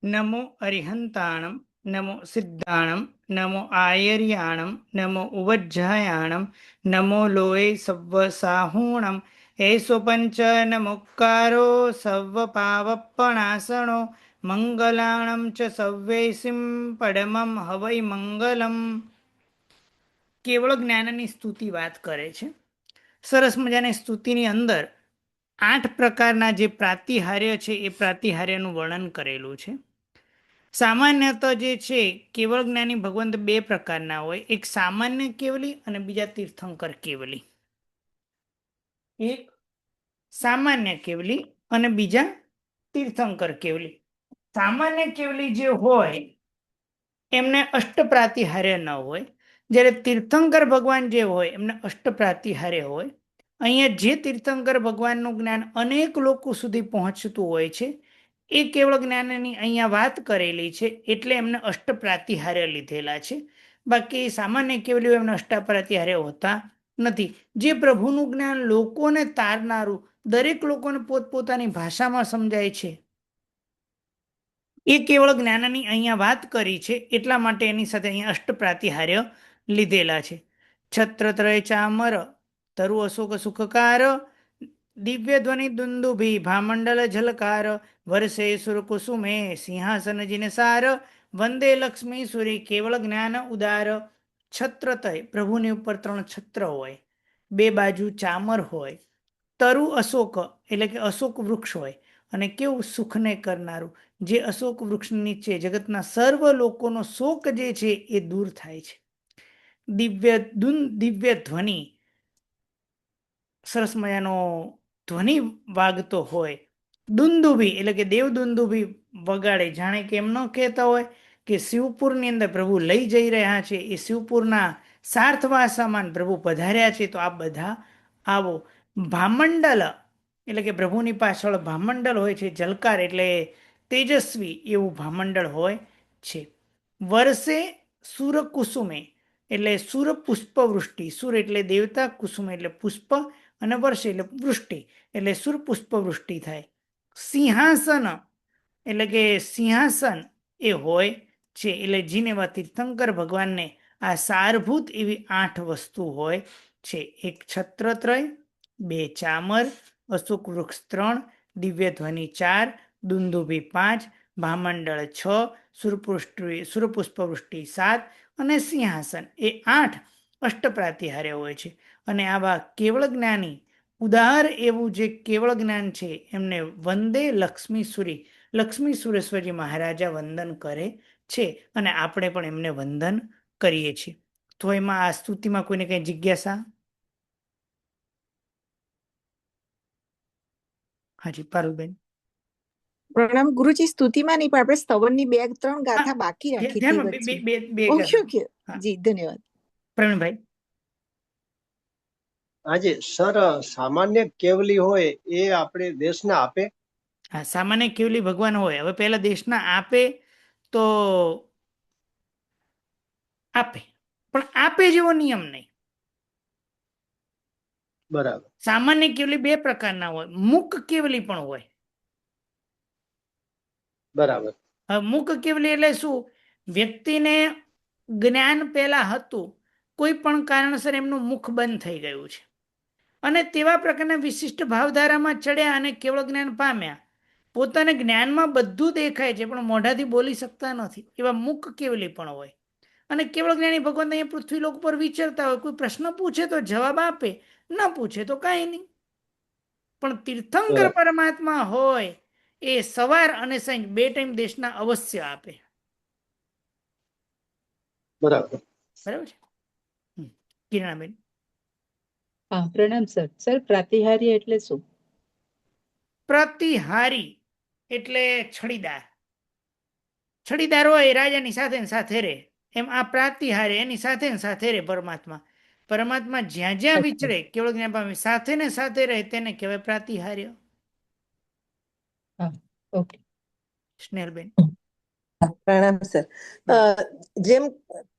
નમો અરિહંતાણમ નમો સિદ્ધાણમ નમો આયર્યાણમ નમો ઉવજ્જાયાણમ નમો લોય સવ્વ સાહૂણમ એસો પંચ નમોકારો સવ્વ પાવપણાસણો મંગલાણમ ચ સવ્યૈસિમ પડમમ હવૈ મંગલમ. કેવળ જ્ઞાનની સ્તુતિ વાત કરે છે. સરસ મજાની સ્તુતિની અંદર 8 પ્રકારના જે પ્રાતિહાર્ય છે એ પ્રાતિહાર્યનું વર્ણન કરેલું છે. સામાન્યતઃ જે છે કેવળ જ્ઞાની ભગવંત 2 પ્રકારના હોય, એક સામાન્ય કેવલી અને બીજા તીર્થંકર કેવલી. એક સામાન્ય કેવલી અને બીજા તીર્થંકર કેવલી. સામાન્ય કેવલી જે હોય એમને અષ્ટપ્રાતિહાર્ય ન હોય, જ્યારે તીર્થંકર ભગવાન જે હોય એમને અષ્ટપ્રાતિહાર્ય હોય. અહીંયા જે તીર્થંકર ભગવાનનું જ્ઞાન અનેક લોકો સુધી પહોંચતું હોય છે એ કેવળ જ્ઞાનની અહીંયા વાત કરેલી છે, એટલે એમને અષ્ટપ્રાતિહાર્ય લીધેલા છે. બાકી સામાન્ય કેવલીઓ એમને અષ્ટપ્રાતિહાર્ય હોતા નથી. જે પ્રભુનું જ્ઞાન લોકોને તારનારું, દરેક લોકોને પોતપોતાની ભાષામાં સમજાય છે, એ કેવળ જ્ઞાનની અહીંયા વાત કરી છે, એટલા માટે એની સાથે અહીંયા અષ્ટપ્રાતિહાર્ય લીધેલા છે. છત્રત્રય ચામર તરુ અશોક સુખકાર દિવ્ય ધ્વનિ દુંદુભી ભામંડલ ઝલકાર વર્ષે સુર કુસુમે સિંહાસન જીનસાર વંદે લક્ષ્મી સુરી કેવળ જ્ઞાન ઉદાર. છત્રતય પ્રભુની ઉપર 3 છત્ર હોય, 2 બાજુ ચામર હોય, તરુ અશોક એટલે કે અશોક વૃક્ષ હોય, અને કેવું સુખને કરનારું, જે અશોક વૃક્ષ નીચે જગતના સર્વ લોકોનો શોક જે છે એ દૂર થાય છે. દિવ્ય ધ્વનિ, સરસ મજાનો ધ્વનિ વાગતો હોય. દુંદુભી એટલે કે દેવ દુંદુભી વગાડે, જાણે કે એમ ન કહેતા હોય કે શિવપુરની અંદર પ્રભુ લઈ જઈ રહ્યા છે, એ શિવપુરના સાર્થવાસામાન પ્રભુ પધાર્યા છે, તો આ બધા આવો. ભામંડલ એટલે કે પ્રભુની પાછળ ભામંડલ હોય છે, જલકાર એટલે તેજસ્વી એવું ભામંડળ હોય છે. વર્ષે સુર કુસુમે એટલે સુર પુષ્પ વૃષ્ટિ, સુર એટલે દેવતા, કુસુમ એટલે પુષ્પ, અને વર્ષ એટલે વૃષ્ટિ, એટલે સુર પુષ્પ વૃષ્ટિ થાય. સિંહાસન એટલે કે સિંહાસન એ હોય છે, એટલે જીનેવા તીર્થંકર ભગવાનને આ સારભૂત એવી 8 વસ્તુ હોય છે. એક છત્રત્રય, 2 ચામર, અશોક વૃક્ષ 3, દિવ્ય ધ્વનિ 4, દુંદુભી 5, ભામંડળ 6, સુરપુષ્પ વૃષ્ટિ 7 અને સિંહાસન એ 8 અષ્ટપ્રાતિહાર્ય હોય છે. અને આવા કેવળ જ્ઞાની ઉદાર એવું જે કેવળ જ્ઞાન છે એમને વંદે લક્ષ્મી સુરી, લક્ષ્મી સુરેશ્વરજી મહારાજા વંદન કરે છે, અને આપણે પણ એમને વંદન કરીએ છીએ. તો એમાં આ સ્તુતિમાં કોઈને કઈ જિજ્ઞાસા? હાજી પારુલબેન. પ્રણામ ગુરુજી. સ્તુતિમાં નહીં, પણ આપણે સ્તવનની 2-3 ગાથા બાકી રાખી હતી વચ્ચે. ઓકે ઓકે જી, ધન્યવાદ. પ્રવીણભાઈ. હાજી સર, સામાન્ય કેવલી હોય એ આપણે દેશના આપે? હા, સામાન્ય કેવલી ભગવાન હોય. હવે પહેલા દેશના આપે તો આપે, પણ આપે જેવો નિયમ નહીં. બરાબર. સામાન્ય કેવલી 2 પ્રકારના હોય, મુક કેવલી પણ હોય. બરાબર. મુક કેવલી એટલે શું? વ્યક્તિને જ્ઞાન પહેલા હતું, કોઈ પણ કારણસર એમનું મુખ બંધ થઈ ગયું છે, અને તેવા પ્રકારના વિશિષ્ટ ભાવધારામાં ચડ્યા અને કેવળ જ્ઞાન પામ્યા. પોતાને જ્ઞાનમાં બધું દેખાય છે, પણ મોઢાથી બોલી શકતા નથી, એવા મુક કેવલી પણ હોય. અને કેવળ જ્ઞાની ભગવાન અહીંયા પૃથ્વીલોક પર વિચરતા હોય, કોઈ પ્રશ્ન પૂછે તો જવાબ આપે, ન પૂછે તો કાંઈ નહીં. પણ તીર્થંકર પરમાત્મા હોય એ સવાર અને સાંજ 2 ટાઈમ દેશના અવશ્ય આપે. બરાબર. બરાબર છે. કિરણાબેન. હા, પ્રણામ સર. સર, પ્રાતિહાર્ય એટલે શું? પ્રતિહારી એટલે છડીદાર. છડીદાર હોય રાજાની સાથે સાથે રહે, એમ આ પ્રાતિહાર્ય એની સાથે રહે. પરમાત્મા જ્યાં જ્યાં વિચરે કેવળ જ્ઞાન પામે, સાથે ને સાથે રહે, તેને કહેવાય પ્રાતિહાર્ય. ઓકે. સ્નેહલબેન. પ્રણામ સર. જેમ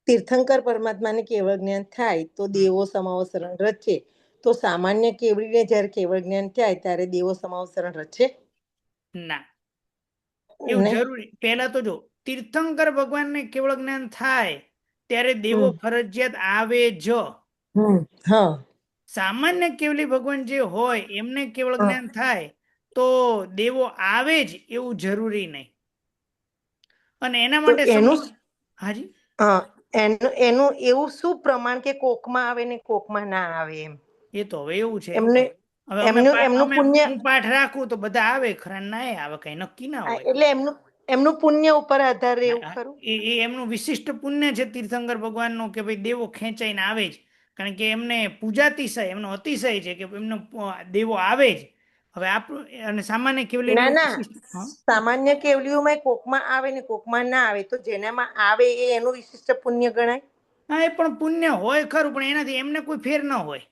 તીર્થંકર પરમાત્માને કેવળ જ્ઞાન થાય તો દેવો સમાવ શરણ રચે, તો સામાન્ય કેવડીને જયારે કેવળ જ્ઞાન થાય ત્યારે દેવો સમાવ શરણ રચે? ના. એવું ને જરૂરી, પહેલા તો જો તીર્થંકર ભગવાનને કેવળ જ્ઞાન થાય ત્યારે દેવો ફરજિયાત આવે જ. હા સામાન્ય કેવલી ભગવાન જે હોય એમને કેવળ હા જ્ઞાન થાય તો દેવો આવે જ એવું જરૂરી નહીં. અને એના તો માટે એનું હાજી એનું એવું શું પ્રમાણ કે કોકમાં આવે ને કોકમાં ના આવે એમ? એ તો હવે એવું છે, એમને હવે એમનું પુણ્ય હું પાઠ રાખું તો બધા આવે, ખરા ના આવે, કઈ નક્કી ના હોય. એટલે એમનું પુણ્ય ઉપર આધાર એવું ખરું? એ એમનું વિશિષ્ટ પુણ્ય છે તીર્થંકર ભગવાનનું કે ભાઈ દેવો ખેંચાઈને આવે જ, કારણ કે એમને પૂજાતિશય, એમનો અતિશય છે કે એમનો દેવો આવે જ. હવે આપણું અને સામાન્ય ના કેવલીનું ના, સામાન્ય કેવલીઓમાં કોકમાં આવે ને કોકમાં ના આવે, તો જેનામાં આવે એ એનું વિશિષ્ટ પુણ્ય ગણાય? હા, એ પણ પુણ્ય હોય ખરું, પણ એનાથી એમને કોઈ ફેર ન હોય.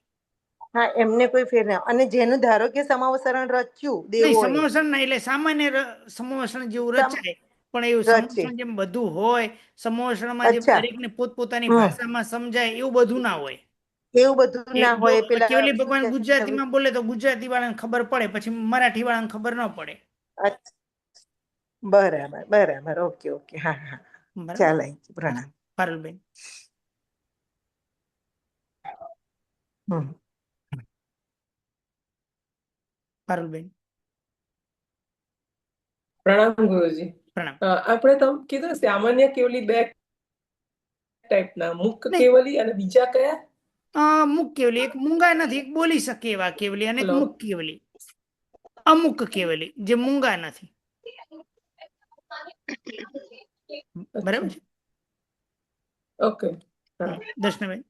હા, એમને કોઈ ફેર ના. અને જેનું ધારો કે સમાવસરણ રચ્યું નહીં, દેવોએ સમોસણ ના, એટલે સામાન્ય સમોસણ જેવું રચાય, પણ એવું રચે, સમોસણ જેમ બધું હોય, સમોસણમાં જેમ અચ્છા, દરેકને પોતપોતાની હમ ભાષામાં સમજાય એવું બધું ના હોય. એવું બધું એ ના જો હોય. પેલા કેવલી શું ભગવાન કે છે હવે? ગુજરાતીમાં બોલે તો ગુજરાતી વાળાને ખબર પડે, પછી મરાઠી વાળાને ખબર ન પડે. બરાબર બરાબર, ઓકે ઓકે, હા હા, બરાબર. ચાલે, પ્રણામ. પારુલબેન. પારુલબેન. પ્રણામ ગુરુજી. પ્રણામ. આપણે તમે કીધું સામાન્ય કેવલી બે ટાઈપના, મુક નહીં, કેવલી અને બીજા કયા? મુક કેવલી, એક મૂંગા નથી, એક બોલી શકે એવા કેવલી, અને એક હેલો, મુક કેવલી. અમુક કેવલી જે મૂંગા નથી. બરાબર અચ્છા, છે. ઓકે. દર્શનાબેન.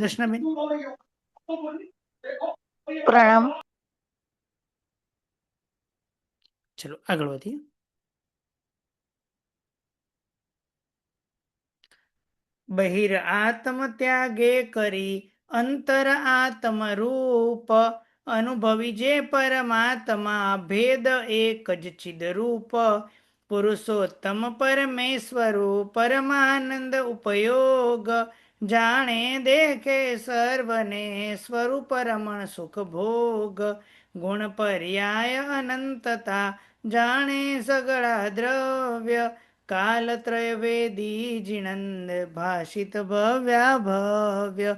દર્શનાબેન. પ્રણામ. ચલો આગળ વધીએ. બહિર આત્મ ત્યાગે કરી અંતર આત્મ રૂપ, અનુભવી જે પરમાત્મા ભેદ એક જ ચિદ રૂપ, પુરુષોત્તમ પરમેશ્વરો પરમાનંદ ઉપયોગ, જાણે દેખે સર્વને સ્વરૂપ રમણ સુખ ભોગ, ગુણ પર્યાય અનંતતા જાણે સગળા દ્રવ્ય, કાલત્રય વેદી જીનંદ ભાષિત ભવ્યા ભવ્ય,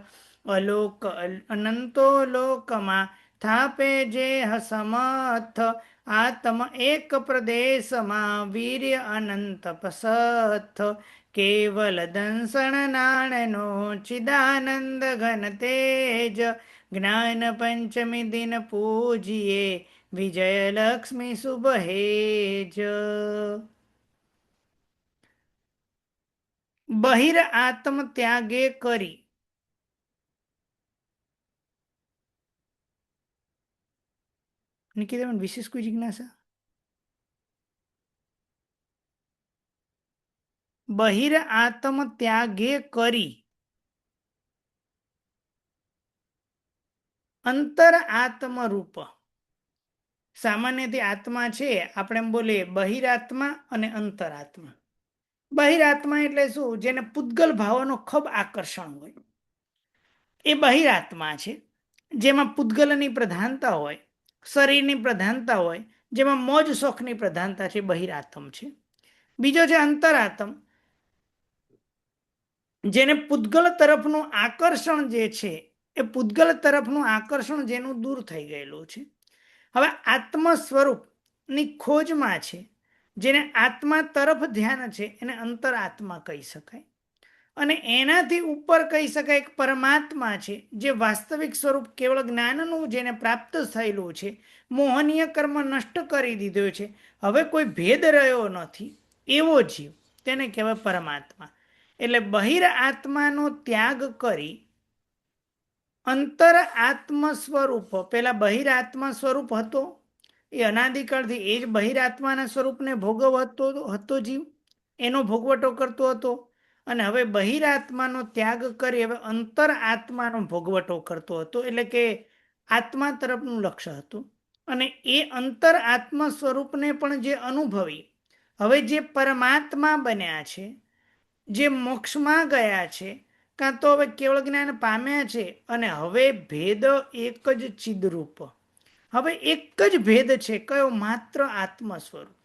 અલોક અનંતો લોકમાં થાપે જે હસમથ, આત્મ એક પ્રદેશમાં વીર્ય અનંત પસથ, કેવલ દંસણ નાણનો ચિદાનંદ ઘન તેજ, જ્ઞાન પંચમી દિન પૂજીએ વિજય લક્ષ્મી સુબહેજ. બહિર આત્મ ત્યાગે કરી. નિકિતાબેન, વિશેષ કોઈ જિજ્ઞાસા? બહિર આત્મ ત્યાગે કરી અંતર આત્મ રૂપ. સામાન્યથી આત્મા છે, આપણે એમ બોલીએ બહિરાત્મા અને અંતરાત્મા. બહિરાત્મા એટલે શું? જેને પૂતગલ ભાવનો ખૂબ આકર્ષણ હોય, એ બહિરાત્મા છે. જેમાં પૂતગલની પ્રધાનતા હોય, શરીરની પ્રધાનતા હોય, જેમાં મોજ શોખની પ્રધાનતા છે, બહિરાત્મ છે. બીજો છે અંતરાત્મ, જેને પૂતગલ તરફનું આકર્ષણ જે છે, એ પૂતગલ તરફનું આકર્ષણ જેનું દૂર થઈ ગયેલું છે. હવે આત્મ સ્વરૂપની ખોજમાં છે, જેને આત્મા તરફ ધ્યાન છે, એને અંતરાત્મા કહી શકાય. અને એનાથી ઉપર કહી શકાય એક પરમાત્મા છે, જે વાસ્તવિક સ્વરૂપ કેવળ જ્ઞાનનું જેને પ્રાપ્ત થયેલું છે, મોહનીય કર્મ નષ્ટ કરી દીધો છે, હવે કોઈ ભેદ રહ્યો નથી, એવો જીવ, તેને કહેવાય પરમાત્મા. એટલે બહિર આત્માનો ત્યાગ કરી અંતર આત્મ સ્વરૂપ, પેલા બહિર આત્મા સ્વરૂપ હતો, એ અનાદિકાળથી એ જ બહિરાત્માના સ્વરૂપને ભોગવતો હતો જીવ, એનો ભોગવટો કરતો હતો. અને હવે બહિરાત્માનો ત્યાગ કરી હવે અંતર આત્માનો ભોગવટો કરતો હતો, એટલે કે આત્મા તરફનું લક્ષ્ય હતું. અને એ અંતર આત્મા સ્વરૂપને પણ જે અનુભવી હવે જે પરમાત્મા બન્યા છે, જે મોક્ષમાં ગયા છે, કાં તો હવે કેવળ જ્ઞાન પામ્યા છે, અને હવે ભેદ એક જ ચિદરૂપ. હવે એક જ ભેદ છે, કયો? માત્ર આત્મ સ્વરૂપ.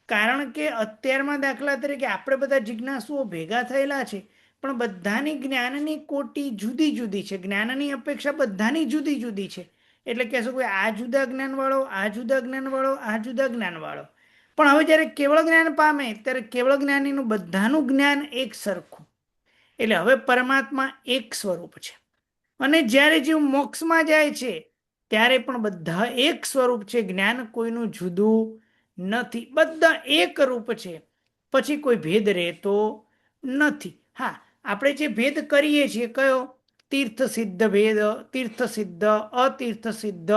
કારણ કે અત્યારમાં દાખલા તરીકે આપણે બધા જિજ્ઞાસુઓ ભેગા થયેલા છે, પણ બધાની જ્ઞાનની કોટી જુદી જુદી છે, જ્ઞાનની અપેક્ષા બધાની જુદી જુદી છે. એટલે કહેશો કે આ જુદા જ્ઞાનવાળો, આ જુદા જ્ઞાનવાળો, આ જુદા જ્ઞાનવાળો. પણ હવે જ્યારે કેવળ જ્ઞાન પામે ત્યારે કેવળ જ્ઞાનીનું બધાનું જ્ઞાન એક સરખું. એટલે હવે પરમાત્મા એક સ્વરૂપ છે. અને જ્યારે જીવ મોક્ષમાં જાય છે ત્યારે પણ બધા એક સ્વરૂપ છે, જ્ઞાન કોઈનું જુદું નથી, બધા એક રૂપ છે. પછી કોઈ ભેદ રહેતો નથી. હા, આપણે જે ભેદ કરીએ છીએ, કયો? તીર્થ સિદ્ધ ભેદ, તીર્થ સિદ્ધ, અતીર્થ સિદ્ધ.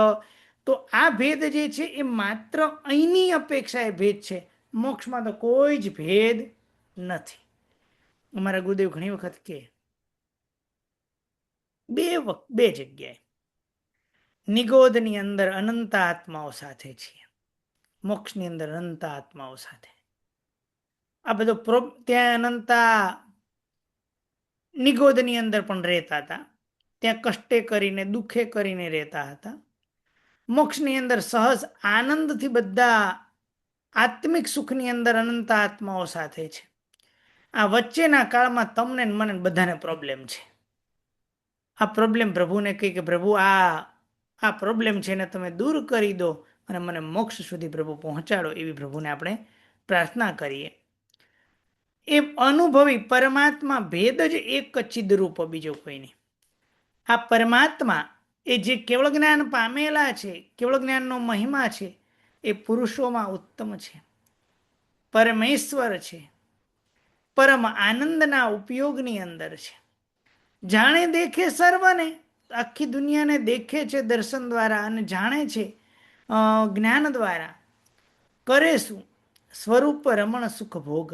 તો આ ભેદ જે છે એ માત્ર અહીંની અપેક્ષાએ ભેદ છે, મોક્ષમાં તો કોઈ જ ભેદ નથી. અમારા ગુરુદેવ ઘણી વખત કે બે જગ્યાએ નિગોદની અંદર અનંત આત્માઓ સાથે છીએ, મોક્ષની અંદર અનંત આત્માઓ સાથે. આ બધો ત્યાં અનંતા નિગોદની અંદર પણ રહેતા હતા, ત્યાં કષ્ટે કરીને દુઃખે કરીને રહેતા હતા. મોક્ષની અંદર સહજ આનંદથી બધા આત્મિક સુખની અંદર અનંત આત્માઓ સાથે છે. આ વચ્ચેના કાળમાં તમને મને બધાને પ્રોબ્લેમ છે. આ પ્રોબ્લેમ પ્રભુને કહી કે પ્રભુ આ પ્રોબ્લેમ છે ને તમે દૂર કરી દો અને મને મોક્ષ સુધી પ્રભુ પહોંચાડો, એવી પ્રભુને આપણે પ્રાર્થના કરીએ. એ અનુભવી પરમાત્મા ભેદ જ એક ચિદરૂપ, બીજો કોઈ નહીં. આ પરમાત્મા એ જે કેવળ જ્ઞાન પામેલા છે, કેવળ જ્ઞાનનો મહિમા છે, એ પુરુષોમાં ઉત્તમ છે, પરમેશ્વર છે, પરમ આનંદના ઉપયોગની અંદર છે. જાણે દેખે સર્વને, આખી દુનિયાને દેખે છે દર્શન દ્વારા અને જાણે છે જ્ઞાન દ્વારા. કરે શું? સ્વરૂપ રમણ સુખ ભોગ.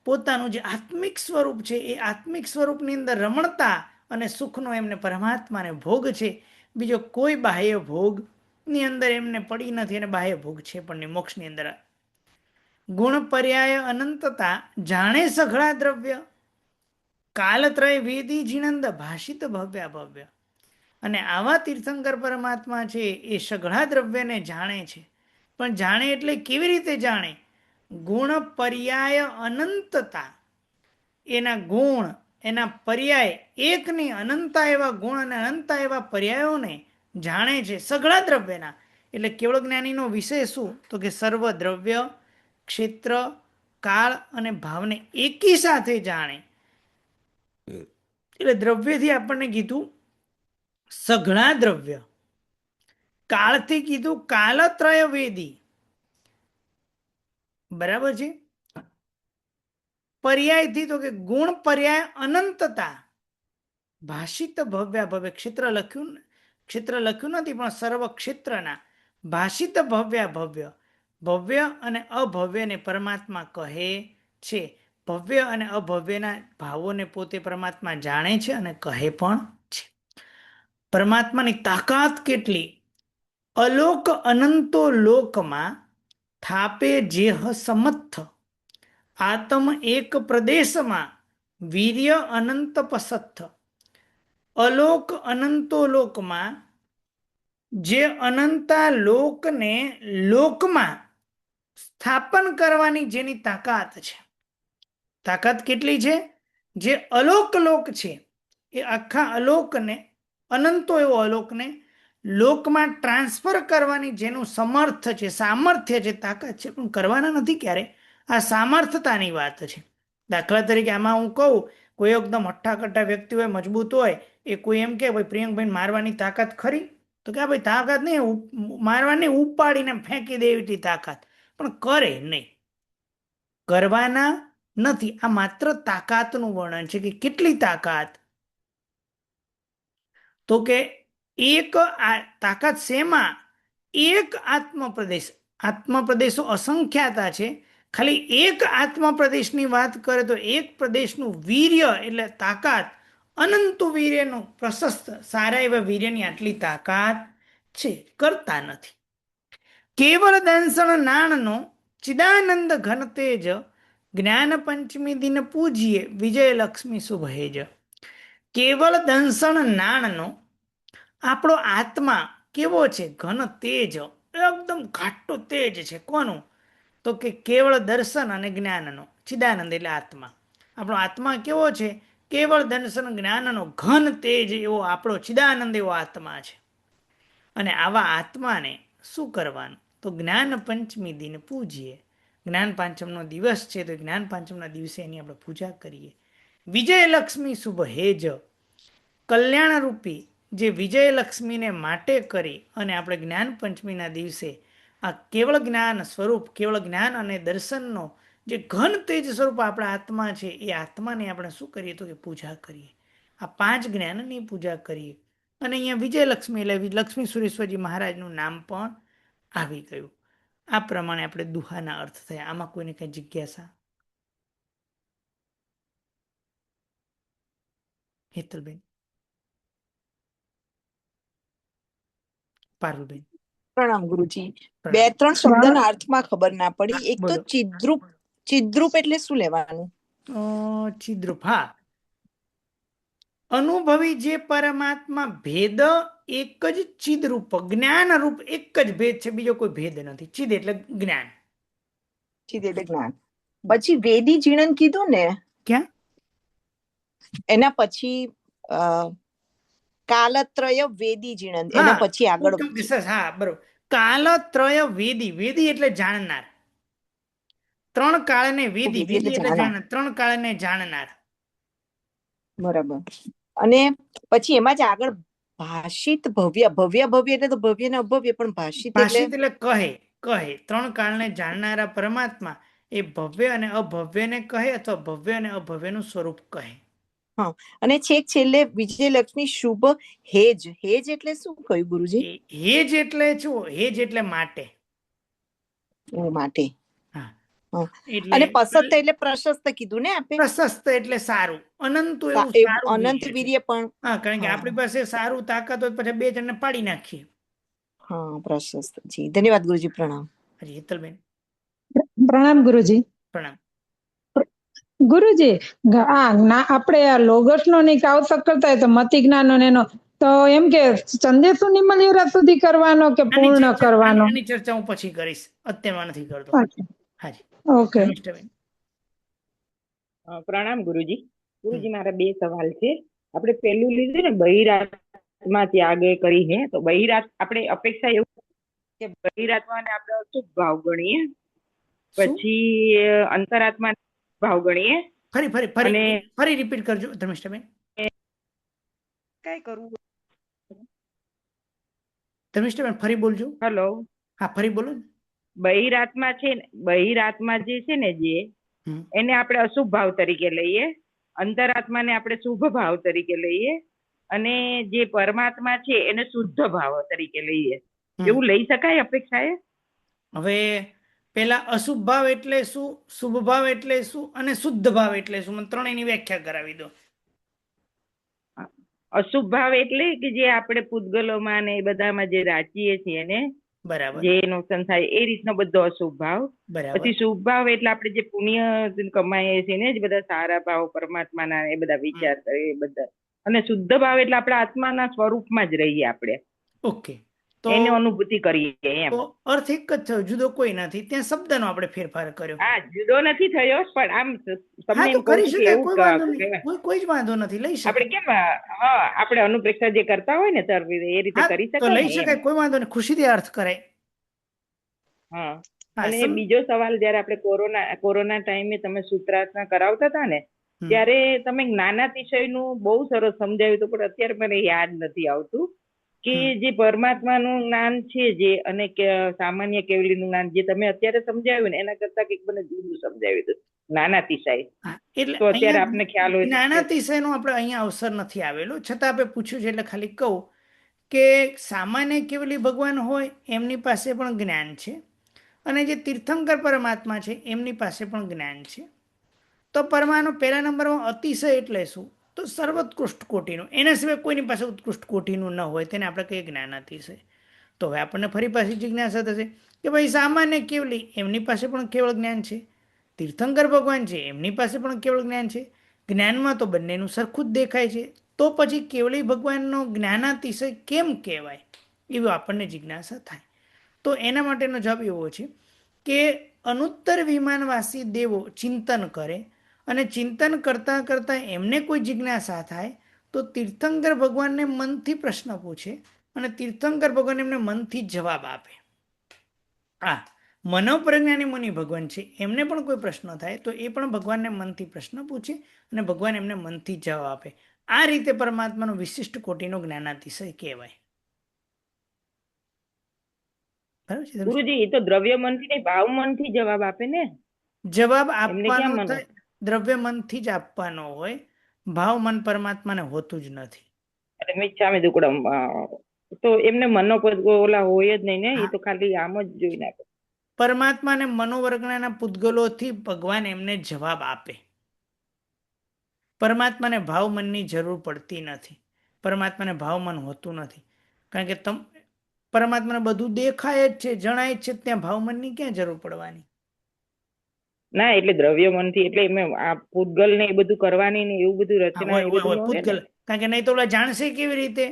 પોતાનું જે આત્મિક સ્વરૂપ છે એ આત્મિક સ્વરૂપની અંદર રમણતા અને સુખનો એમને પરમાત્માને ભોગ છે. બીજો કોઈ બાહ્ય ભોગની અંદર એમને પડી નથી, અને બાહ્ય ભોગ છે પણ મોક્ષની અંદર. ગુણ પર્યાય અનંતતા, જાણે સઘળા દ્રવ્ય, કાલત્રય વેદી જીનંદ ભાષિત ભવ્ય ભવ્ય. અને આવા તીર્થંકર પરમાત્મા છે એ સઘળા દ્રવ્યને જાણે છે. પણ જાણે એટલે કેવી રીતે જાણે? ગુણ પર્યાય અનંતતા, એના ગુણ, એના પર્યાય, એકની અનંતા એવા ગુણ અને અનંતા એવા પર્યાયોને જાણે છે સઘળા દ્રવ્યના. એટલે કેવળ જ્ઞાનીનો વિષય શું? તો કે સર્વ દ્રવ્ય, ક્ષેત્ર, કાળ અને ભાવને એકી સાથે જાણે. એટલે દ્રવ્યથી આપણને કીધું સઘળા દ્રવ્ય, કાળથી કીધું કાલત્રય વેદી, બરાબર છે. પર્યાયથી તો કે ગુણ પર્યાય અનંતતા, ભાષિત ભવ્ય ભવ્ય. ક્ષેત્ર લખ્યું નથી પણ સર્વ ક્ષેત્રના ભાષિત ભવ્ય ભવ્ય. ભવ્ય અને અભવ્યને પરમાત્મા કહે છે. ભવ્ય અને અભવ્યના ભાવોને પોતે પરમાત્મા જાણે છે અને કહે પણ છે. પરમાત્માની તાકાત કેટલી! અલોક અનંતો લોકમાં થાપે જેહ સમર્થ, આત્મ એક પ્રદેશમાં વીર્ય અનંત પસત્થ. અલોક અનંતો લોકમાં, જે અનંતા લોકને લોકમાં સ્થાપન કરવાની જેની તાકાત છે. તાકાત કેટલી છે? જે અલોક લોક છે એ આખા અલોકને, અનંતો એવો અલોકને લોકમાં ટ્રાન્સફર કરવાની જેનું સમર્થ છે, સામર્થ્ય છે, તાકાત છે, પણ કરવાના નથી ક્યારે. આ સામર્થતાની વાત છે. દાખલા તરીકે આમાં હું કહું, કોઈ એકદમ હઠ્ઠાકટ્ટા વ્યક્તિ હોય, મજબૂત હોય, એ કોઈ એમ કે ભાઈ પ્રિયંકભાઈ મારવાની તાકાત ખરી? તો કે ભાઈ તાકાત નહીં, મારવાની ઉપાડીને ફેંકી દેવી તાકાત, પણ કરે નહીં, કરવાના નથી. આ માત્ર તાકાતનું વર્ણન છે કે કેટલી તાકાત. તો કે એક તાકાત શેમાં? એક આત્મપ્રદેશ. આત્મપ્રદેશો અસંખ્યાતા છે. ખાલી એક આત્મપ્રદેશની વાત કરે તો એક પ્રદેશનું વીર્ય એટલે તાકાત, અનંત વીર્યનું પ્રશસ્ત, સારા એવા વીર્યની આટલી તાકાત છે, કરતા નથી. કેવળ દંસણ નાણનો ચિદાનંદ ઘન તેજ, જ્ઞાન પંચમી દિન પૂજીએ વિજયલક્ષ્મી શુભહેજ. કેવળ દંસણ નાણનો આપણો આત્મા કેવો છે? ઘન તેજ, એકદમ ઘાટો તેજ છે. કોનું? તો કે કેવળ દર્શન અને જ્ઞાનનો. ચિદાનંદ એટલે આત્મા. આપણો આત્મા કેવો છે? કેવળ દર્શન જ્ઞાનનો ઘન તેજ એવો આપણો ચિદાનંદ એવો આત્મા છે. અને આવા આત્માને શું કરવાનું? તો જ્ઞાન પંચમી દિન પૂજીએ. જ્ઞાન પાંચમનો દિવસ છે તો જ્ઞાન પાંચમના દિવસે એની આપણે પૂજા કરીએ. વિજયલક્ષ્મી શુભ હેજ, કલ્યાણરૂપી જે વિજયલક્ષ્મીને માટે કરી અને આપણે જ્ઞાન પંચમીના દિવસે આ કેવળ જ્ઞાન સ્વરૂપ, કેવળ જ્ઞાન અને દર્શનનો જે ઘન તેજ સ્વરૂપ આપણા આત્મા છે એ આત્માને આપણે શું કરીએ? તો કે પૂજા કરીએ. આ 5 જ્ઞાનની પૂજા કરીએ. અને અહીંયા વિજયલક્ષ્મી એટલે લક્ષ્મી સુરેશ્વરજી મહારાજનું નામ પણ આવી ગયું. આ પ્રમાણે આપણે દુહાના અર્થ થયા. આમાં કોઈને કઈ જિજ્ઞાસા? હેતલબેન, પારુલબેન. પ્રણામ ગુરુજી. 2-3 શબ્દના અર્થમાં ખબર ના પડી. એક તો બોલો. ચિદ્રૂપ, ચિદ્રૂપ એટલે શું લેવાનું? ચિદ્રૂપ, હા, અનુભવી જે પરમાત્મા ભેદ એક જ ચિદરૂપ, જ્ઞાન રૂપ એક જ ભેદ છે, બીજો કોઈ ભેદ નથી. ચિદ એટલે જ્ઞાન. ચિદ એટલે જ્ઞાન. પછી વેદી જીણન કીધું ને, ક્યાં? એના પછી કાલત્રય વેદી જીણન, એના પછી આગળ હા, બરોબર. કાલત્રય વેદી, વેદી એટલે જાણનાર. 3 કાળને વેદી, વેદી એટલે જાણનાર, 3 કાળને જાણનાર. બરાબર. અને પછી એમાં જ આગળ ભાષિત ભવ્ય, ભવ્ય ભવ્ય એટલે તો ભવ્ય ને અભવ્ય, પણ ભાષિત ભાષિત એટલે કહે, કહે. 3 કાળને જાણનારા પરમાત્મા એ ભવ્ય અને અભવ્યને કહે અથવા ભવ્ય અને અભવ્યનું સ્વરૂપ કહે. હા. અને છેક છેલ્લે વિજયલક્ષ્મી શુભ હેજ, હેજ એટલે શું કહ્યું ગુરુજી? હેજ એટલે શું? હેજ એટલે માટે. ઓ માટે. હા. અને પસત એટલે પ્રશસ્ત કીધું ને આપે? પ્રશસ્ત એટલે સારું, અનંત એવું સારું. અનંત વીર્ય પણ. હા, કારણ કે આપણી પાસે સારું તાકાત હોય પછી 2 જણને પાડી નાખીએ. હા, પ્રશસ્ત. જી, ધન્યવાદ ગુરુજી. પ્રણામ. હજી હેતલબેન. પ્રણામ ગુરુજી. પ્રણામ. ગુરુજી, આપણે આ લોગસ નો કાવતક કરતા હોય તો મતિ જ્ઞાન એનો તો એમ કે ચંદેસુ નિમલ્યુરા સુધી કરવાનો કે પૂર્ણ કરવાનો? આની ચર્ચા હું પછી કરીશ, અત્યારમાં નથી કરતો. હાજી. ઓકે. પ્રણામ ગુરુજી. ગુરુજી, મારા 2 સવાલ છે. આપણે પેલું લીધું ને બહિરાત્મા ત્યાગે કરીને, તો બહિરાત આપણે અપેક્ષા એવું કે બહિરાત્માને આપણે અશુભ ભાવ ગણીએ, પછી અંતરાત્મા ભાવ ગણીએ. ફરી રિપીટ કરજો ધર્મિષ્ઠાબેન. કઈ કરવું? ધર્મિષ્ઠાબેન ફરી બોલજો. હેલો. હા, ફરી બોલો. બહિરાત્મા છે ને, બહિરાત્મા જે છે ને, જે એને આપણે અશુભ ભાવ તરીકે લઈએ, અંતરાત્માને આપણે શુભ ભાવ તરીકે લઈએ, અને જે પરમાત્મા છે એને શુદ્ધ ભાવ તરીકે લઈએ. એવું લઈ શકાય અપેક્ષાએ? હવે પેલા અશુભ ભાવ એટલે શું, શુભ ભાવ એટલે શું, અને શુદ્ધ ભાવ એટલે શું? મને ત્રણેયની વ્યાખ્યા કરાવી દો. અશુભ ભાવ એટલે કે જે આપણે પૂતગલોમાં ને એ બધામાં જે રાચીએ છીએ ને, બરાબર, જે નુકસાન થાય એ રીતનો બધો અશુભ ભાવ. પછી શુભ ભાવ એટલે આપણે જે પુણ્ય કમાઈએ છીએ ને, જે બધા સારા ભાવ પરમાત્માના એ બધા વિચાર કરીએ એ બધા. અને શુદ્ધ ભાવ એટલે આપણા આત્માના સ્વરૂપમાં જ રહીએ આપણે. ઓકે, તો એની અનુભૂતિ કરીએ એમ. અર્થ એક જ થયો, જુદો કોઈ નથી. ત્યાં શબ્દનો આપણે ફેરફાર કર્યો. હા, જુદો નથી થયો, પણ આમ તમને એમ કરી કહું શકાય, એવું કોઈ વાંધો નહીં, કોઈ જ વાંધો નથી, લઈ શકાય. આપણે કેમ આપણે અનુપ્રેક્ષા જે કરતા હોય ને સર, એ રીતે કરી તો શકાય. લઈ શકાય, કોઈ વાંધો નહીં, ખુશીથી અર્થ કરાય. હા. અને બીજો સવાલ, જયારે આપણે કોરોના ટાઈમે તમે સૂત્રાર્થના કરાવતા હતા ને, ત્યારે તમે જ્ઞાનાતિશયનું બહુ સરસ સમજાવ્યું હતું, પણ અત્યારે મને યાદ નથી આવતું કે જે પરમાત્માનું જ્ઞાન છે જે, અને સામાન્ય કેવલીનું જ્ઞાન જે તમે અત્યારે સમજાવ્યું ને, એના કરતા કંઈક મને જુદું સમજાવ્યું હતું, જ્ઞાનાતિશય. તો અત્યારે આપને ખ્યાલ હોય. જ્ઞાનાતિશયનો આપણે અહીંયા અવસર નથી આવેલો, છતાં આપણે પૂછ્યું છે એટલે ખાલી કહું કે સામાન્ય કેવલી ભગવાન હોય એમની પાસે પણ જ્ઞાન છે, અને જે તીર્થંકર પરમાત્મા છે એમની પાસે પણ જ્ઞાન છે. તો પરમાનો પહેલા નંબરમાં અતિશય એટલે શું? તો સર્વોત્કૃષ્ટ કોટીનું, એના સિવાય કોઈની પાસે ઉત્કૃષ્ટ કોટીનું ન હોય તેને આપણે કહીએ જ્ઞાન અતિશય. તો હવે આપણને ફરી પાછી જિજ્ઞાસા થશે કે ભાઈ સામાન્ય કેવલી એમની પાસે પણ કેવળ જ્ઞાન છે, તીર્થંકર ભગવાન છે એમની પાસે પણ કેવળ જ્ઞાન છે, જ્ઞાનમાં તો બંનેનું સરખું જ દેખાય છે. તો પછી કેવલી ભગવાનનો જ્ઞાનાતિશય કેમ કહેવાય? એવી આપણને જિજ્ઞાસા થાય. તો એના માટેનો જવાબ એવો છે કે અનુત્તર વિમાનવાસી દેવો ચિંતન કરે અને ચિંતન કરતાં કરતાં એમને કોઈ જિજ્ઞાસા થાય તો તીર્થંકર ભગવાનને મનથી પ્રશ્ન પૂછે અને તીર્થંકર ભગવાન એમને મનથી જવાબ આપે. મનોપ્રજ્ઞાની મુનિ ભગવાન છે, એમને પણ કોઈ પ્રશ્ન થાય તો એ પણ ભગવાનને મનથી પ્રશ્ન પૂછે અને ભગવાન એમને મનથી જવાબ આપે. આ રીતે પરમાત્માનો વિશિષ્ટ કોટીનો જ્ઞાનાતિશય કહેવાય. ગુરુજી, એ તો દ્રવ્ય મનથી નહીં, ભાવ મનથી જવાબ આપે ને. જવાબ આપવાનો થાય દ્રવ્ય મનથી જ આપવાનો હોય, ભાવ મન પરમાત્માને હોતું જ નથી. મિચ્છામિ દુક્કડમ તો એમને મનો ઓલા હોય જ નહીં ને, એ તો ખાલી આમ જ જોઈ નાખે. પરમાત્માને મનોવર્ગના પૂતગલોથી ભગવાન એમને જવાબ આપે. પરમાત્માને ભાવ મનની જરૂર પડતી નથી, પરમાત્માને ભાવ મન હોતું નથી, કારણ કે પરમાત્માને બધું દેખાય જ છે, જણાય જ છે, ત્યાં ભાવ મનની ક્યાં જરૂર પડવાની? ના, એટલે દ્રવ્ય મનથી એટલે આ પૂતગલ ને એ બધું કરવાની ને એવું બધું રચના પૂતગલ, કારણ કે નહીં તો ઓલા જાણશે કેવી રીતે?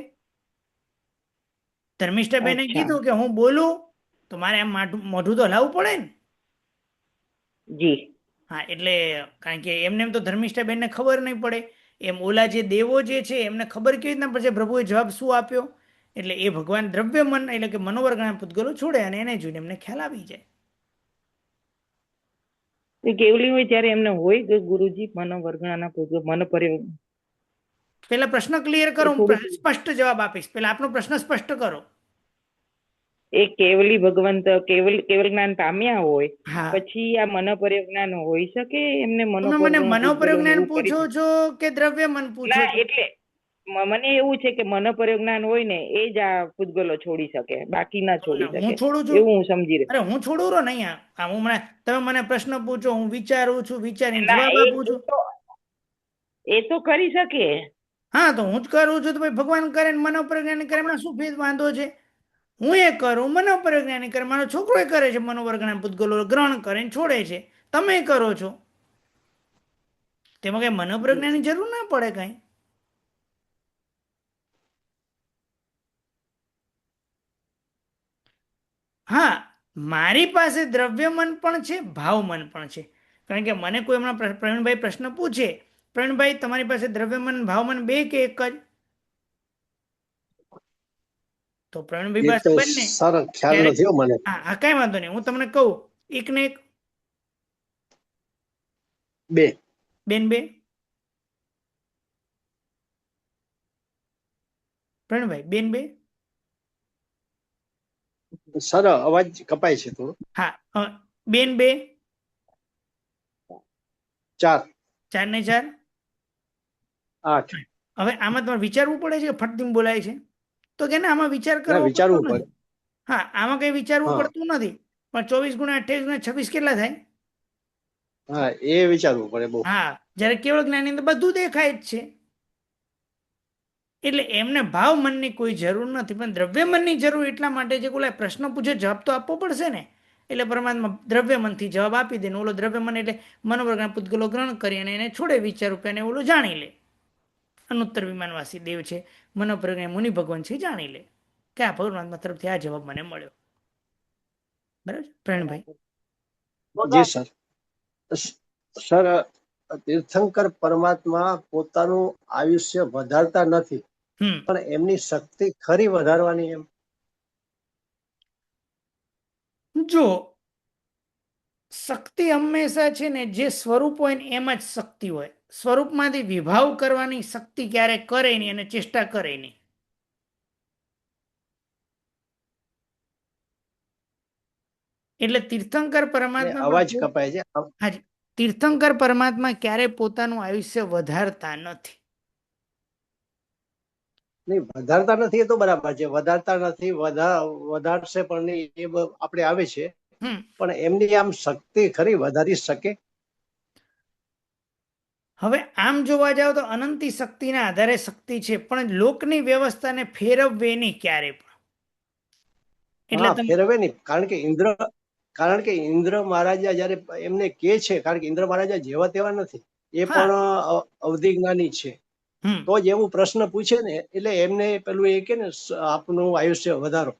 ધર્મિષ્ઠાબેને કીધું કે હું બોલું તો મારે આમ મોઢું તો હલાવવું પડે ને. જી હા, એટલે કારણ કે એમને એમ તો ધર્મિષ્ઠાબેનને ખબર નહીં પડે, એમ ઓલા જે દેવો જે છે એમને ખબર કેવી રીતના પડશે પ્રભુએ જવાબ શું આપ્યો? એટલે એ ભગવાન દ્રવ્ય મન એટલે કે મનોવર્ગના પૂતગલો છોડે અને એને જોઈને એમને ખ્યાલ આવી જાય. કેવલી હોય ત્યારે એમને હોય કે ગુરુજી મનોવર્ગના પૂતગલ મન પરિવર્તન. પેલા પ્રશ્ન ક્લિયર કરો, હું સ્પષ્ટ જવાબ આપીશ. પેલા આપનો પ્રશ્ન સ્પષ્ટ કરો. એ કેવલી ભગવંત કેવલ જ્ઞાન પામ્યા હોય પછી આ મનોપરિજ્ઞાન હોઈ શકે એમને? મને મનોપરિજ્ઞાન પૂછો છો કે દ્રવ્ય મન પૂછો? એટલે મને એવું છે કે મનોપરિજ્ઞાન હોય ને એ જ આ પૂતગલો છોડી શકે, બાકી ના છોડી શકે. હું છોડું છું એવું હું સમજી રહ્યો. અરે હું છોડું રહો નહીં. હું તમે મને પ્રશ્ન પૂછો, હું વિચારું છું, વિચારીને જવાબ આપું છું. એ તો કરી શકે. હા, તો હું જ કરું છું તો ભાઈ ભગવાન કરે ને મનોપરિજ્ઞાન કરે, એમાં શું ભેદ વાંધો છે? હું એ કરું, મનોપરિજ્ઞાની કરે, મારો છોકરો એ કરે છે, મનોવર્ગના પૂતગલો ગ્રહણ કરે છોડે છે, તમે કરો છો, તેમાં કઈ મનોપ્રજ્ઞાની જરૂર ના પડે કઈ. હા, મારી પાસે દ્રવ્ય મન પણ છે, ભાવ મન પણ છે. કારણ કે મને કોઈ હમણાં પ્રવીણભાઈ પ્રશ્ન પૂછે, પ્રવીણભાઈ તમારી પાસે દ્રવ્ય મન ભાવ મન બે કે એક જ? તો પ્રવીણભાઈ પાસે બંને. હા, કઈ વાંધો નહીં, હું તમને કહું એક ને એક. બે. બેન બે. પ્રવીણભાઈ બેન બે. સર અવાજ કપાય છે થોડો. હા, બેન બે. 4. 4 ને 4 8. હવે આમાં તમારે વિચારવું પડે છે કે ફટદીમ બોલાય છે? તો કે આમાં વિચાર કરવો વિચારવું પડે. હા, આમાં કઈ વિચારવું પડતું નથી, પણ 24 × 28 × 26 કેટલા થાય? હા, એ વિચારવું પડે બહુ. હા, જ્યારે કેવળ જ્ઞાની અંદર બધું દેખાય જ છે, એટલે એમને ભાવ મનની કોઈ જરૂર નથી, પણ દ્રવ્ય મનની જરૂર એટલા માટે છે કે ઓલા પ્રશ્ન પૂછે જવાબ તો આપવો પડશે ને. એટલે પરમાત્મા દ્રવ્ય મનથી જવાબ આપી દે ને ઓલો દ્રવ્ય મન એટલે મનોવર્ગના પૂતગલો ગ્રહણ કરી અને એને છોડે વિચાર રૂપે અને ઓલો જાણી લે. અનુત્તર વિમાનવાસી દેવ છે, મનોપ્રજ્ઞા મુનિ ભગવાન છે, જાણી લે કે આ પરમાત્મા તરફથી આ જવાબ મને મળ્યો. બરાબર પ્રવીણભાઈ? જી સર. સર, તીર્થંકર પરમાત્મા પોતાનું આયુષ્ય વધારતા નથી, પણ એમની શક્તિ ખરી વધારવાની એમ? જો શક્તિ હંમેશા છે ને જે સ્વરૂપ હોય ને એમ જ શક્તિ હોય, સ્વરૂપમાંથી વિભાવ કરવાની શક્તિ ક્યારે કરે નહીં અને ચેષ્ટા કરે નહીં. એટલે તીર્થંકર પરમાત્મા અવાજ કપાય છે. હાજી, તીર્થંકર પરમાત્મા ક્યારે પોતાનું આયુષ્ય વધારતા નથી. નહીં, વધારતા નથી એ તો બરાબર છે, વધારતા નથી, વધારશે પણ નહીં એ આપણે આવે છે, પણ એમની આમ શક્તિ ખરી વધારી શકે? હવે આમ જોવા જાવ તો અનંતી શક્તિના આધારે શક્તિ છે, પણ લોકની વ્યવસ્થાને ફેરવવે નહીં ક્યારે પણ. એટલે ફેરવે નહીં, કારણ કે ઇન્દ્ર મહારાજા જયારે એમને કે છે, કારણ કે ઇન્દ્ર મહારાજા જેવા તેવા નથી, એ પણ અવધિ જ્ઞાની છે, તો જ એવું પ્રશ્ન પૂછે ને, એટલે એમને પેલું એ કે ને આપનું આયુષ્ય વધારો,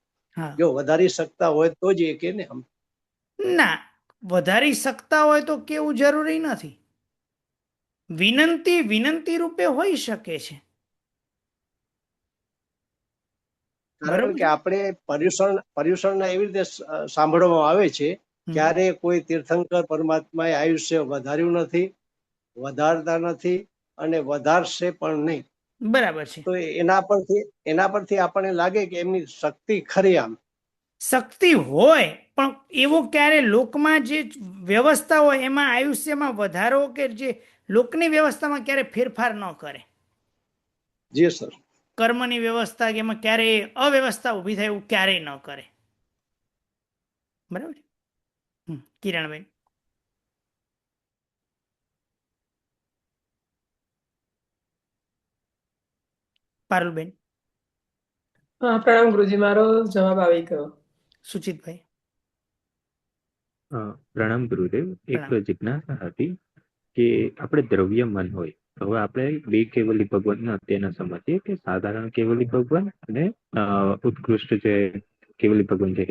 જો વધારી શકતા હોય તો જ એ કે ને. આમ ના, વધારી શકતા હોય તો કેવું જરૂરી નથી. વિનંતી રૂપે હોઈ શકે છે. કારણ કે આપણે પર્યુષણના એવી રીતે સાંભળવામાં આવે છે, ક્યારે કોઈ તીર્થંકર પરમાત્માએ આયુષ્ય વધાર્યું નથી, વધારતા નથી અને વધારશે પણ નહીં. બરાબર છે. તો એના પરથી આપણને લાગે કે એમની શક્તિ ખરી. આમ શક્તિ હોય પણ એવો ક્યારે લોકમાં જે વ્યવસ્થા હોય એમાં આયુષ્યમાં વધારો કે જે લોકની વ્યવસ્થામાં ક્યારે ફેરફાર ન કરે. જી સર. કર્મની વ્યવસ્થા કે એમાં ક્યારેય અવ્યવસ્થા ઊભી થાય એવું ક્યારેય ન કરે. બરાબર. કિરણબેન. પારુલબેન. પ્રણામ ગુરુજી, મારો જવાબ આવી ગયો. સુચિતભાઈ. પ્રણામ ગુરુદેવ. એક જિજ્ઞાસા હતી કે આપણે દ્રવ્ય મન હોય, હવે આપણે બે કેવલી ભગવાન તેના સમજીએ કે સાધારણ કેવલી ભગવાન અને ઉત્કૃષ્ટ જે કેવલી ભગવાન છે.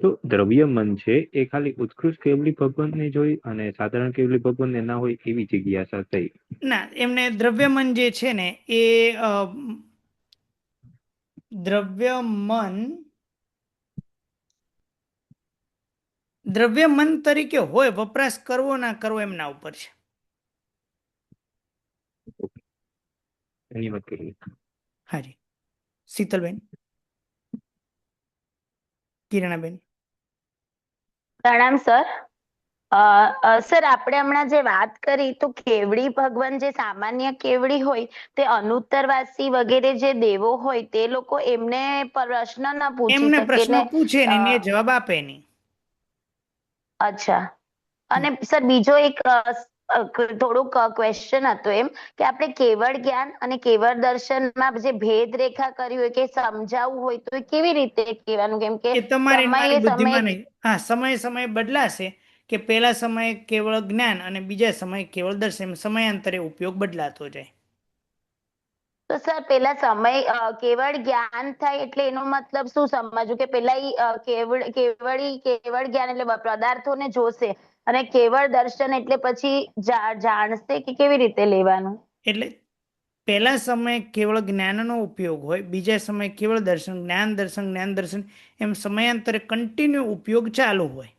તો દ્રવ્ય મન છે એ ખાલી ઉત્કૃષ્ટ કેવલી ભગવાન ને જોઈ અને સાધારણ કેવલી ભગવાન ને ના હોય એવી જિજ્ઞાસા થઈ. ના, એમને દ્રવ્ય મન જે છે ને એ દ્રવ્ય મન તરીકે હોય, વપરાશ કરવો ના કરવો એમના ઉપર છે. હાજી. શીતલબેન. કિરણાબેન. પ્રણામ સર. સર, આપણે હમણાં જે વાત કરી તો કેવડી ભગવાન જે સામાન્ય કેવડી હોય તે અનુત્તરવાસી વગેરે જે દેવો હોય તે લોકો એમને પ્રશ્ન ના પૂછી શકે, એમને પ્રશ્ન પૂછે ને જવાબ આપે નહીં. અચ્છા. અને સર બીજો એક થોડુંક ક્વેશ્ચન હતો એમ કે આપણે કેવળ જ્ઞાન અને કેવળ દર્શનમાં જે ભેદ રેખા કરી હોય કે સમજાવવું હોય તો કેવી રીતે કહેવાનું? કેમ કે સમય બદલાશે કે પહેલા સમયે કેવળ જ્ઞાન અને બીજા સમયે કેવળ દર્શન, સમયાંતરે ઉપયોગ બદલાતો જાય. તો સર પેલા સમય કેવળ જ્ઞાન થાય એટલે એનો મતલબ શું સમજવું કે પેલા કેવળ જ્ઞાન એટલે પદાર્થોને જોશે અને કેવળ દર્શન એટલે પછી જાણશે કે કેવી રીતે લેવાનું? એટલે પહેલા સમયે કેવળ જ્ઞાનનો ઉપયોગ હોય, બીજા સમયે કેવળ દર્શન, જ્ઞાન દર્શન એમ સમયાંતરે કન્ટિન્યુ ઉપયોગ ચાલુ હોય.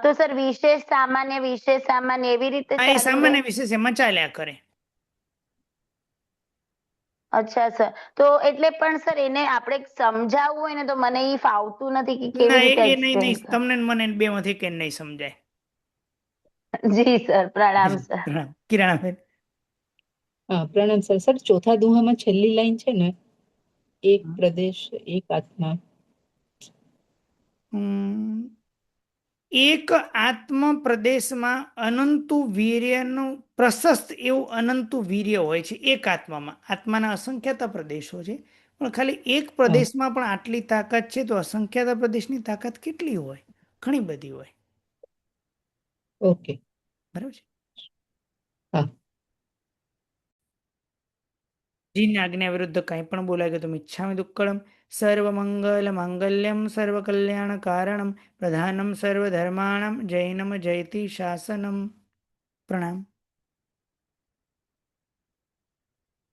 તો સર વિશેષ સામાન્ય એવી રીતે સામાન્ય વિશેષ એમાં ચાલ્યા કરે. અચ્છા સર. તો એટલે પણ સર એને આપણે સમજાવવું હોય ને તો મને એ ફાવતું નથી કે કેવી રીતે નહીં, તમને મને બે માંથી કે નહીં સમજાય. જી સર. પ્રણામ સર. કિરણાબેન. પ્રણામ સર. સર, ચોથા દોહામાં છેલ્લી લાઈન છે ને, એક પ્રદેશ એક આત્મા. એક આત્મ પ્રદેશમાં અનંતુ વીર્યનું પ્રશસ્ત એવું અનંતુ વીર્ય હોય છે. એક આત્મામાં. આત્માના અસંખ્યાત પ્રદેશો છે પણ ખાલી એક પ્રદેશમાં પણ આટલી તાકાત છે તો અસંખ્યાત પ્રદેશની તાકાત કેટલી હોય? ઘણી બધી હોય. ઓકે, બરાબર છે. હા. જીની આજ્ઞા વિરુદ્ધ કંઈ પણ બોલાય તો મિચ્છામિ દુક્કડમ. સર્વમંગલ માંગલ્યમ સર્વ કલ્યાણ કારણમ પ્રધાનમ સર્વધર્માણમ જૈનમ જયતિ શાસનમ. પ્રણામ.